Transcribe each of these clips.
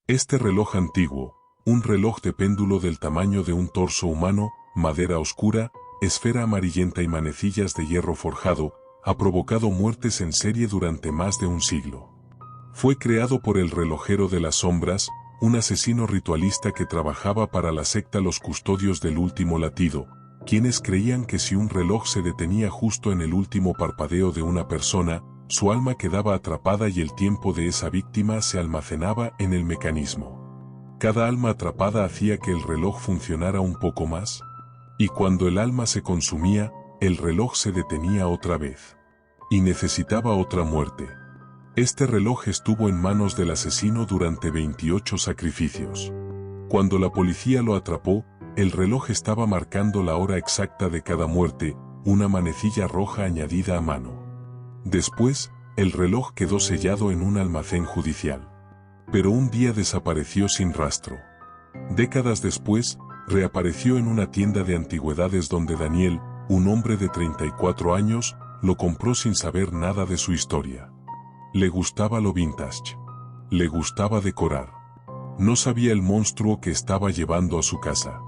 Este reloj antiguo, un reloj de péndulo del tamaño de un torso humano, madera oscura, esfera amarillenta y manecillas de hierro forjado, ha provocado muertes en serie durante más de un siglo. Fue creado por el relojero de las sombras, un asesino ritualista que trabajaba para la secta Los Custodios del Último Latido, quienes creían que si un reloj se detenía justo en el último parpadeo de una persona, su alma quedaba atrapada y el tiempo de esa víctima se almacenaba en el mecanismo. Cada alma atrapada hacía que el reloj funcionara un poco más, y cuando el alma se consumía, el reloj se detenía otra vez. Y necesitaba otra muerte. Este reloj estuvo en manos del asesino durante 28 sacrificios. Cuando la policía lo atrapó, el reloj estaba marcando la hora exacta de cada muerte, una manecilla roja añadida a mano. Después, el reloj quedó sellado en un almacén judicial. Pero un día desapareció sin rastro. Décadas después, reapareció en una tienda de antigüedades donde Daniel, un hombre de 34 años, lo compró sin saber nada de su historia. Le gustaba lo vintage. Le gustaba decorar. No sabía el monstruo que estaba llevando a su casa.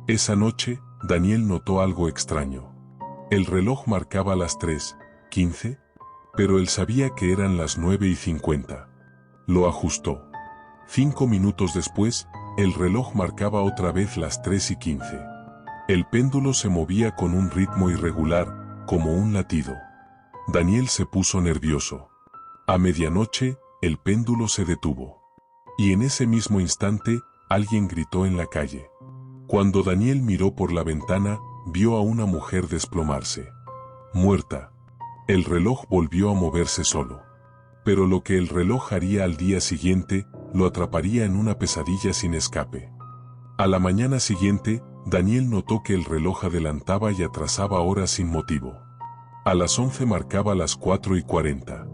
Esa noche, Daniel notó algo extraño. El reloj marcaba las 3:15, pero él sabía que eran las 9:50. Lo ajustó. 5 minutos después, el reloj marcaba otra vez las 3:15. El péndulo se movía con un ritmo irregular, como un latido. Daniel se puso nervioso. A medianoche, el péndulo se detuvo. Y en ese mismo instante, alguien gritó en la calle. Cuando Daniel miró por la ventana, vio a una mujer desplomarse. Muerta. El reloj volvió a moverse solo. Pero lo que el reloj haría al día siguiente, lo atraparía en una pesadilla sin escape. A la mañana siguiente, Daniel notó que el reloj adelantaba y atrasaba horas sin motivo. A las 11 marcaba las 4:40.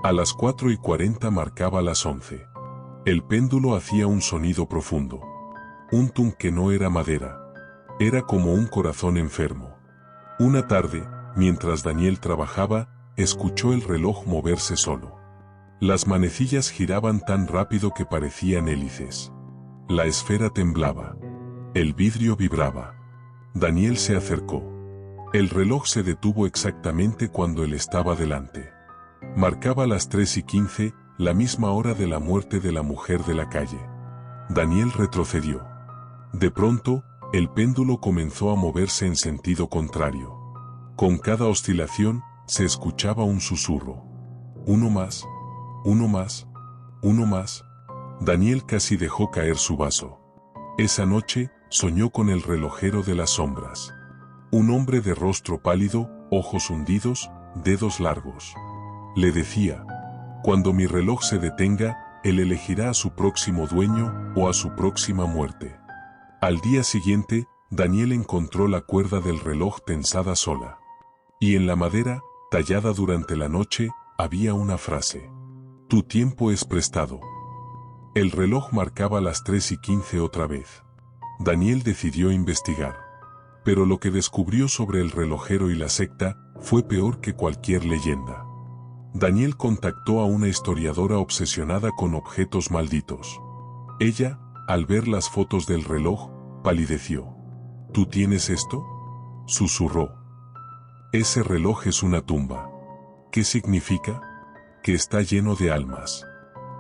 A las 4:40 marcaba las 11. El péndulo hacía un sonido profundo. Un tum que no era madera. Era como un corazón enfermo. Una tarde, mientras Daniel trabajaba, escuchó el reloj moverse solo. Las manecillas giraban tan rápido que parecían hélices. La esfera temblaba. El vidrio vibraba. Daniel se acercó. El reloj se detuvo exactamente cuando él estaba delante. Marcaba las 3:15, la misma hora de la muerte de la mujer de la calle. Daniel retrocedió. De pronto, el péndulo comenzó a moverse en sentido contrario. Con cada oscilación, se escuchaba un susurro. Uno más, uno más, uno más. Daniel casi dejó caer su vaso. Esa noche, soñó con el relojero de las sombras. Un hombre de rostro pálido, ojos hundidos, dedos largos. Le decía: cuando mi reloj se detenga, él elegirá a su próximo dueño o a su próxima muerte. Al día siguiente, Daniel encontró la cuerda del reloj tensada sola. Y en la madera, tallada durante la noche, había una frase: tu tiempo es prestado. El reloj marcaba las 3:15 otra vez. Daniel decidió investigar. Pero lo que descubrió sobre el relojero y la secta fue peor que cualquier leyenda. Daniel contactó a una historiadora obsesionada con objetos malditos. Ella, al ver las fotos del reloj, palideció. ¿Tú tienes esto?, susurró. Ese reloj es una tumba. ¿Qué significa? Que está lleno de almas.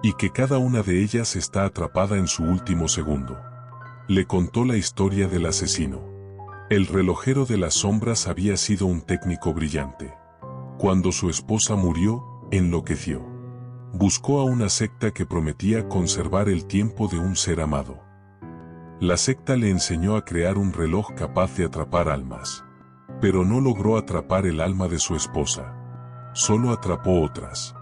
Y que cada una de ellas está atrapada en su último segundo. Le contó la historia del asesino. El relojero de las sombras había sido un técnico brillante. Cuando su esposa murió, enloqueció. Buscó a una secta que prometía conservar el tiempo de un ser amado. La secta le enseñó a crear un reloj capaz de atrapar almas. Pero no logró atrapar el alma de su esposa. Solo atrapó otras.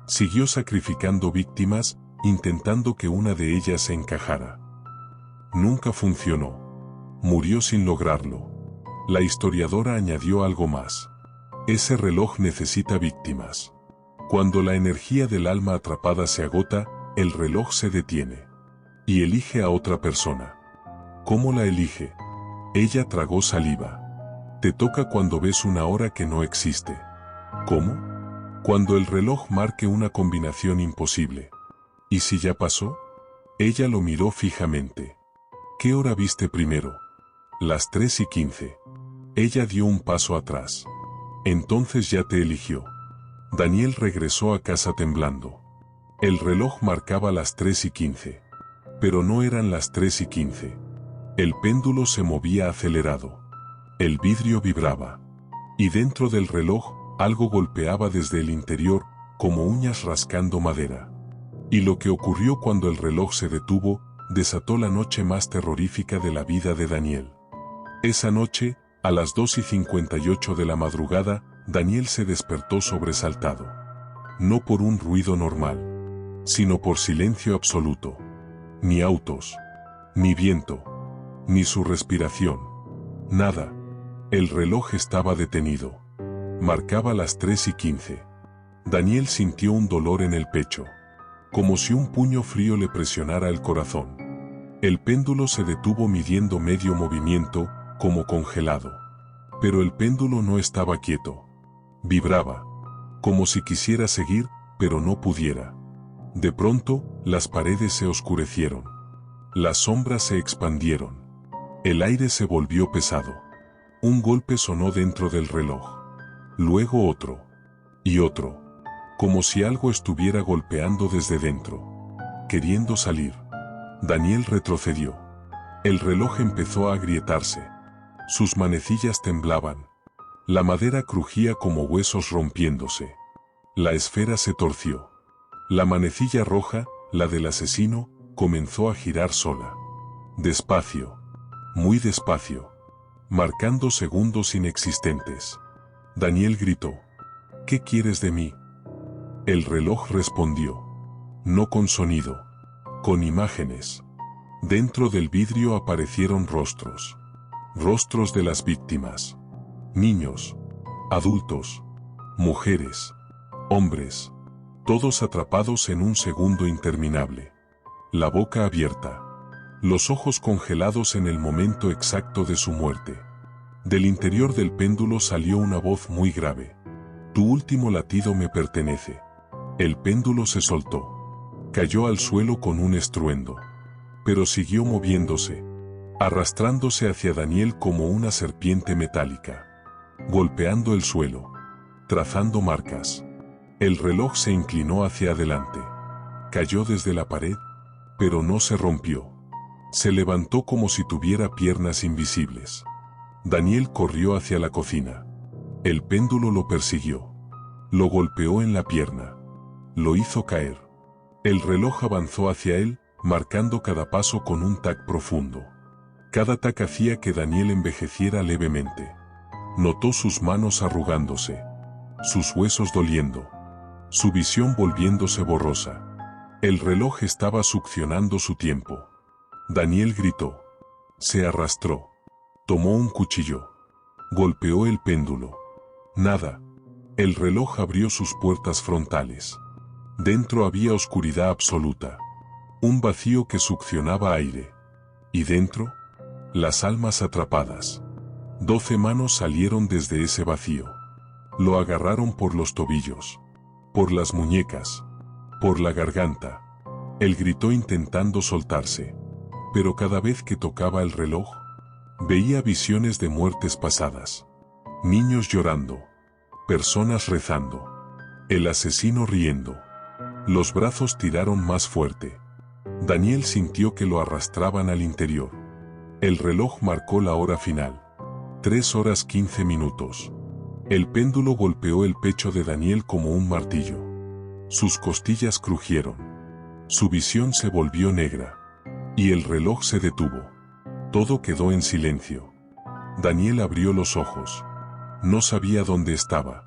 Siguió sacrificando víctimas, intentando que una de ellas se encajara. Nunca funcionó. Murió sin lograrlo. La historiadora añadió algo más. Ese reloj necesita víctimas. Cuando la energía del alma atrapada se agota, el reloj se detiene. Y elige a otra persona. ¿Cómo la elige? Ella tragó saliva. Te toca cuando ves una hora que no existe. ¿Cómo? Cuando el reloj marque una combinación imposible. ¿Y si ya pasó? Ella lo miró fijamente. ¿Qué hora viste primero? Las 3:15. Ella dio un paso atrás. Entonces ya te eligió. Daniel regresó a casa temblando. El reloj marcaba las 3:15. Pero no eran las 3:15. El péndulo se movía acelerado. El vidrio vibraba. Y dentro del reloj, algo golpeaba desde el interior, como uñas rascando madera. Y lo que ocurrió cuando el reloj se detuvo, desató la noche más terrorífica de la vida de Daniel. Esa noche, a las 2:58 de la madrugada, Daniel se despertó sobresaltado. No por un ruido normal, sino por silencio absoluto. Ni autos, ni viento, ni su respiración. Nada. El reloj estaba detenido. Marcaba las 3:15. Daniel sintió un dolor en el pecho, como si un puño frío le presionara el corazón. El péndulo se detuvo midiendo medio movimiento, como congelado. Pero el péndulo no estaba quieto. Vibraba, como si quisiera seguir, pero no pudiera. De pronto, las paredes se oscurecieron. Las sombras se expandieron. El aire se volvió pesado. Un golpe sonó dentro del reloj. Luego otro. Y otro. Como si algo estuviera golpeando desde dentro. Queriendo salir. Daniel retrocedió. El reloj empezó a agrietarse. Sus manecillas temblaban. La madera crujía como huesos rompiéndose. La esfera se torció. La manecilla roja, la del asesino, comenzó a girar sola. Despacio. Muy despacio. Marcando segundos inexistentes. Daniel gritó. ¿Qué quieres de mí? El reloj respondió. No con sonido. Con imágenes. Dentro del vidrio aparecieron rostros. Rostros de las víctimas. Niños. Adultos. Mujeres. Hombres. Todos atrapados en un segundo interminable. La boca abierta. Los ojos congelados en el momento exacto de su muerte. Del interior del péndulo salió una voz muy grave. Tu último latido me pertenece. El péndulo se soltó. Cayó al suelo con un estruendo. Pero siguió moviéndose, arrastrándose hacia Daniel como una serpiente metálica. Golpeando el suelo. Trazando marcas. El reloj se inclinó hacia adelante. Cayó desde la pared, pero no se rompió. Se levantó como si tuviera piernas invisibles. Daniel corrió hacia la cocina. El péndulo lo persiguió. Lo golpeó en la pierna. Lo hizo caer. El reloj avanzó hacia él, marcando cada paso con un tac profundo. Cada tac hacía que Daniel envejeciera levemente. Notó sus manos arrugándose. Sus huesos doliendo. Su visión volviéndose borrosa. El reloj estaba succionando su tiempo. Daniel gritó. Se arrastró. Tomó un cuchillo. Golpeó el péndulo. Nada. El reloj abrió sus puertas frontales. Dentro había oscuridad absoluta. Un vacío que succionaba aire. Y dentro, las almas atrapadas. 12 manos salieron desde ese vacío. Lo agarraron por los tobillos. Por las muñecas. Por la garganta. Él gritó intentando soltarse. Pero cada vez que tocaba el reloj, veía visiones de muertes pasadas. Niños llorando. Personas rezando. El asesino riendo. Los brazos tiraron más fuerte. Daniel sintió que lo arrastraban al interior. El reloj marcó la hora final. 3:15. El péndulo golpeó el pecho de Daniel como un martillo. Sus costillas crujieron. Su visión se volvió negra. Y el reloj se detuvo. Todo quedó en silencio. Daniel abrió los ojos. No sabía dónde estaba.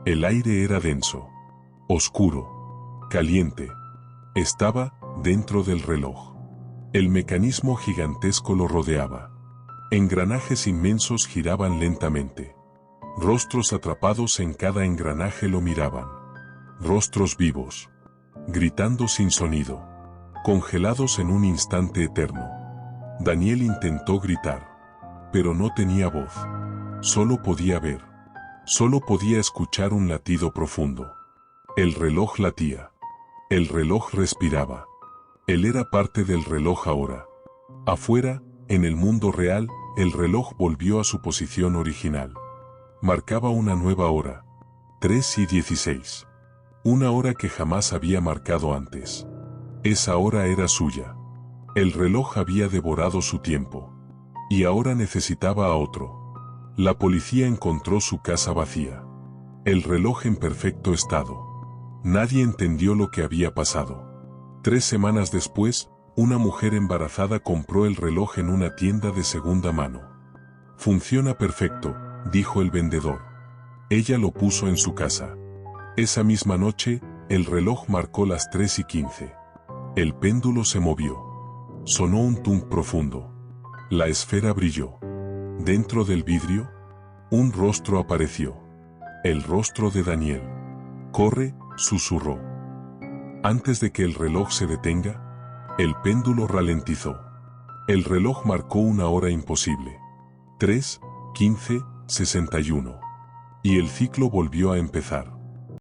El aire era denso. Oscuro. Caliente. Estaba dentro del reloj. El mecanismo gigantesco lo rodeaba. Engranajes inmensos giraban lentamente. Rostros atrapados en cada engranaje lo miraban. Rostros vivos. Gritando sin sonido. Congelados en un instante eterno. Daniel intentó gritar. Pero no tenía voz. Solo podía ver. Solo podía escuchar un latido profundo. El reloj latía. El reloj respiraba. Él era parte del reloj ahora. Afuera, en el mundo real, el reloj volvió a su posición original. Marcaba una nueva hora. 3:16. Una hora que jamás había marcado antes. Esa hora era suya. El reloj había devorado su tiempo. Y ahora necesitaba a otro. La policía encontró su casa vacía. El reloj en perfecto estado. Nadie entendió lo que había pasado. 3 semanas después, una mujer embarazada compró el reloj en una tienda de segunda mano. Funciona perfecto, dijo el vendedor. Ella lo puso en su casa. Esa misma noche, el reloj marcó las 3:15. El péndulo se movió. Sonó un tung profundo. La esfera brilló. Dentro del vidrio, un rostro apareció. El rostro de Daniel. «Corre», susurró. Antes de que el reloj se detenga, el péndulo ralentizó. El reloj marcó una hora imposible. 3:15:61. Y el ciclo volvió a empezar.